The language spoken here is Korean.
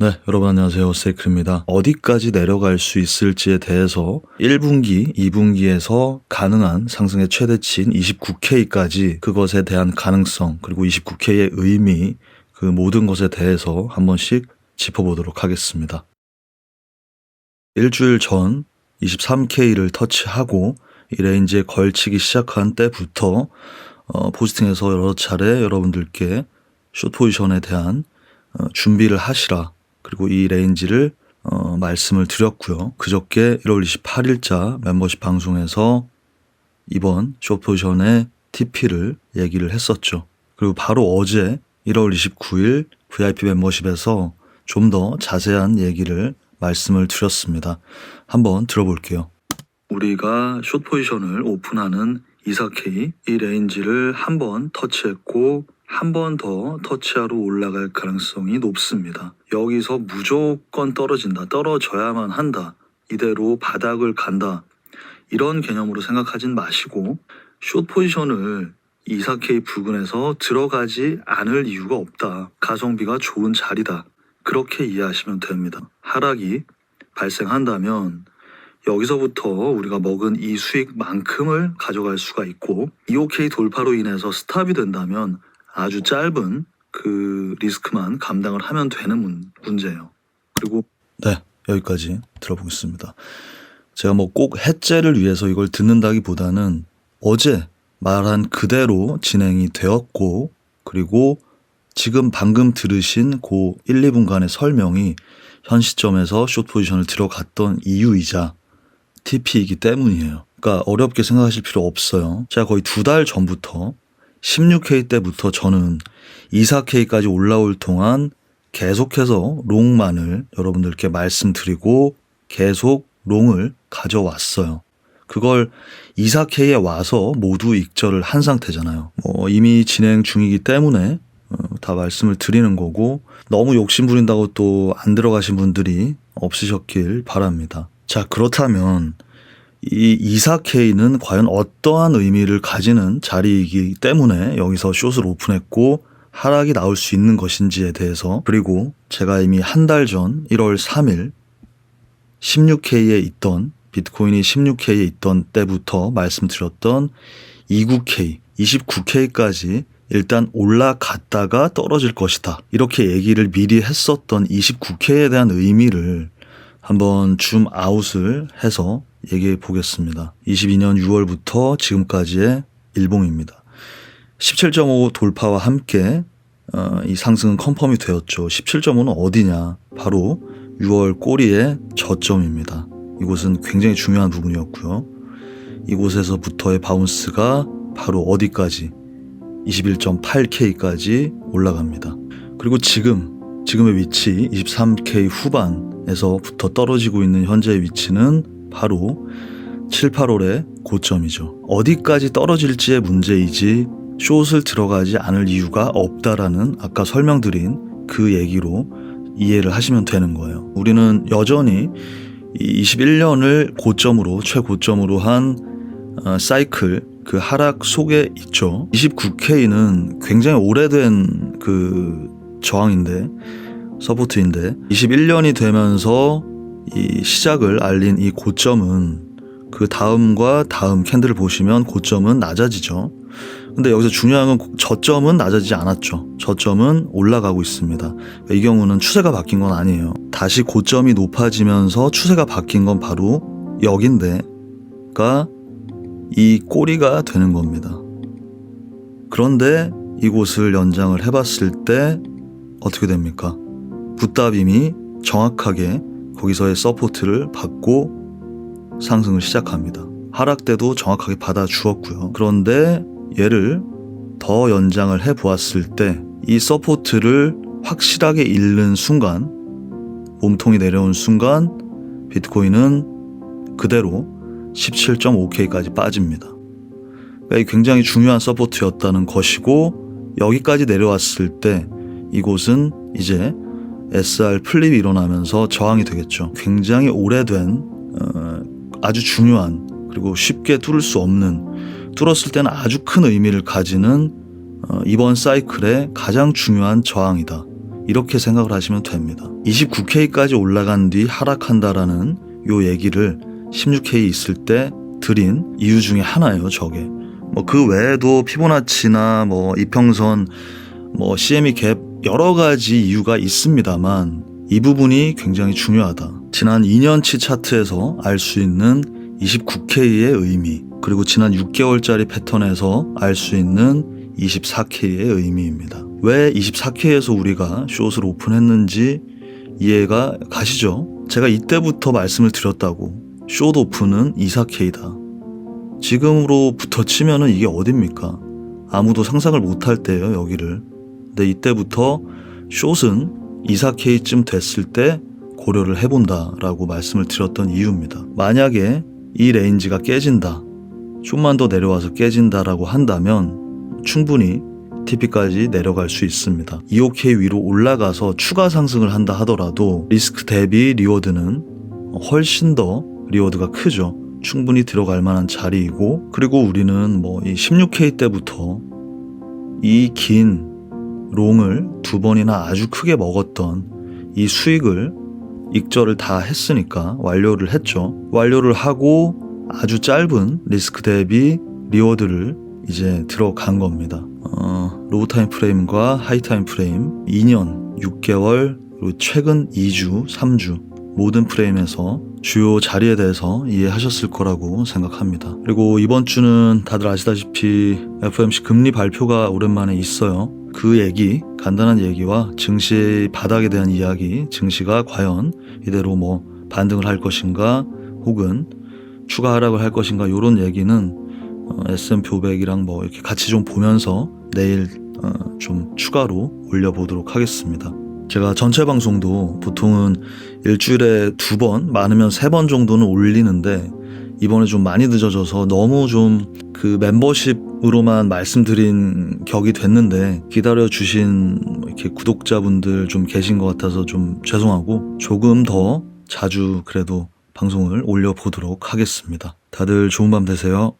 네, 여러분 안녕하세요. 세이클입니다. 어디까지 내려갈 수 있을지에 대해서 1분기, 2분기에서 가능한 상승의 최대치인 29K까지 그것에 대한 가능성, 그리고 29K의 의미, 그 모든 것에 대해서 한 번씩 짚어보도록 하겠습니다. 일주일 전 23K를 터치하고 이 레인지에 걸치기 시작한 때부터 포스팅에서 여러 차례 여러분들께 숏 포지션에 대한 준비를 하시라, 그리고 이 레인지를 말씀을 드렸고요. 그저께 1월 28일자 멤버십 방송에서 이번 숏 포지션의 TP를 얘기를 했었죠. 그리고 바로 어제 1월 29일 VIP 멤버십에서 좀 더 자세한 얘기를 말씀을 드렸습니다. 한번 들어볼게요. 우리가 숏 포지션을 오픈하는 24K 이 레인지를 한 번 터치했고 한 번 더 터치하러 올라갈 가능성이 높습니다. 여기서 무조건 떨어진다, 떨어져야만 한다, 이대로 바닥을 간다, 이런 개념으로 생각하진 마시고 숏 포지션을 24K 부근에서 들어가지 않을 이유가 없다. 가성비가 좋은 자리다. 그렇게 이해하시면 됩니다. 하락이 발생한다면 여기서부터 우리가 먹은 이 수익만큼을 가져갈 수가 있고 25K 돌파로 인해서 스탑이 된다면 아주 짧은 그 리스크만 감당을 하면 되는 문제예요. 그리고 네, 여기까지 들어보겠습니다. 제가 뭐 꼭 해째를 위해서 이걸 듣는다기보다는 어제 말한 그대로 진행이 되었고, 그리고 지금 방금 들으신 그 1, 2분간의 설명이 현 시점에서 숏 포지션을 들어갔던 이유이자 TP이기 때문이에요. 그러니까 어렵게 생각하실 필요 없어요. 제가 거의 2달 전부터 16K 때부터 저는 24K까지 올라올 동안 계속해서 롱만을 여러분들께 말씀드리고 계속 롱을 가져왔어요. 그걸 24K에 와서 모두 익절을 한 상태잖아요. 이미 진행 중이기 때문에 다 말씀을 드리는 거고, 너무 욕심 부린다고 또 안 들어가신 분들이 없으셨길 바랍니다. 자, 그렇다면 이 24K는 과연 어떠한 의미를 가지는 자리이기 때문에 여기서 숏을 오픈했고 하락이 나올 수 있는 것인지에 대해서, 그리고 제가 이미 한 달 전 1월 3일 16K에 있던, 비트코인이 16K에 있던 때부터 말씀드렸던 29K, 29K까지 일단 올라갔다가 떨어질 것이다, 이렇게 얘기를 미리 했었던 29K에 대한 의미를 한번 줌 아웃을 해서 얘기해 보겠습니다. 22년 6월부터 지금까지의 일봉입니다. 17.5 돌파와 함께 이 상승은 컨펌이 되었죠. 17.5는 어디냐? 바로 6월 꼬리의 저점입니다. 이곳은 굉장히 중요한 부분이었고요. 이곳에서부터의 바운스가 바로 어디까지? 21.8K까지 올라갑니다. 그리고 지금의 위치 23K 후반에서부터 떨어지고 있는 현재의 위치는 바로 7, 8월의 고점이죠. 어디까지 떨어질지의 문제이지 숏을 들어가지 않을 이유가 없다라는 아까 설명드린 그 얘기로 이해를 하시면 되는 거예요. 우리는 여전히 21년을 고점으로, 최고점으로 한 사이클, 그 하락 속에 있죠. 29K는 굉장히 오래된 그 저항인데, 서포트인데 21년이 되면서 이 시작을 알린 이 고점은 그 다음과 다음 캔들을 보시면 고점은 낮아지죠. 근데 여기서 중요한 건 저점은 낮아지지 않았죠. 저점은 올라가고 있습니다. 이 경우는 추세가 바뀐 건 아니에요. 다시 고점이 높아지면서 추세가 바뀐 건 바로 여긴데가 이 꼬리가 되는 겁니다. 그런데 이곳을 연장을 해봤을 때 어떻게 됩니까? 붓다빔이 정확하게 거기서의 서포트를 받고 상승을 시작합니다. 하락 때도 정확하게 받아주었고요. 그런데 얘를 더 연장을 해보았을 때 이 서포트를 확실하게 잃는 순간, 몸통이 내려온 순간 비트코인은 그대로 17.5K까지 빠집니다. 그러니까 이 굉장히 중요한 서포트였다는 것이고, 여기까지 내려왔을 때 이곳은 이제 SR 플립이 일어나면서 저항이 되겠죠. 굉장히 오래된 아주 중요한, 그리고 쉽게 뚫을 수 없는, 뚫었을 때는 아주 큰 의미를 가지는 이번 사이클의 가장 중요한 저항이다. 이렇게 생각을 하시면 됩니다. 29K까지 올라간 뒤 하락한다라는 요 얘기를 16K 있을 때 드린 이유 중에 하나예요. 저게 그 외에도 피보나치나 이평선 CME 갭 여러 가지 이유가 있습니다만 이 부분이 굉장히 중요하다. 지난 2년치 차트에서 알 수 있는 29K의 의미, 그리고 지난 6개월짜리 패턴에서 알 수 있는 24K의 의미입니다. 왜 24K에서 우리가 숏을 오픈했는지 이해가 가시죠? 제가 이때부터 말씀을 드렸다고. 숏 오픈은 24K다. 지금으로부터 치면은 이게 어딥니까? 아무도 상상을 못할 때예요, 여기를. 근데 이때부터 숏은 24K쯤 됐을 때 고려를 해본다라고 말씀을 드렸던 이유입니다. 만약에 이 레인지가 깨진다, 좀만 더 내려와서 깨진다라고 한다면 충분히 TP까지 내려갈 수 있습니다. 25K 위로 올라가서 추가 상승을 한다 하더라도 리스크 대비 리워드는 훨씬 더 리워드가 크죠. 충분히 들어갈 만한 자리이고, 그리고 우리는 이 16K 때부터 이 긴 롱을 2번이나 아주 크게 먹었던 이 수익을 익절을 다 했으니까 완료를 했죠. 완료를 하고 아주 짧은 리스크 대비 리워드를 이제 들어간 겁니다. 로우 타임 프레임과 하이 타임 프레임 2년, 6개월, 그리고 최근 2주, 3주 모든 프레임에서 주요 자리에 대해서 이해하셨을 거라고 생각합니다. 그리고 이번 주는 다들 아시다시피 FOMC 금리 발표가 오랜만에 있어요. 그 얘기, 간단한 얘기와 증시 바닥에 대한 이야기, 증시가 과연 이대로 반등을 할 것인가 혹은 추가 하락을 할 것인가, 이런 얘기는 S&P 500이랑 이렇게 같이 좀 보면서 내일 좀 추가로 올려보도록 하겠습니다. 제가 전체 방송도 보통은 일주일에 2번, 많으면 3번 정도는 올리는데 이번에 좀 많이 늦어져서 너무 좀 그 멤버십으로만 말씀드린 격이 됐는데 기다려주신 이렇게 구독자분들 좀 계신 것 같아서 좀 죄송하고, 조금 더 자주 그래도 방송을 올려보도록 하겠습니다. 다들 좋은 밤 되세요.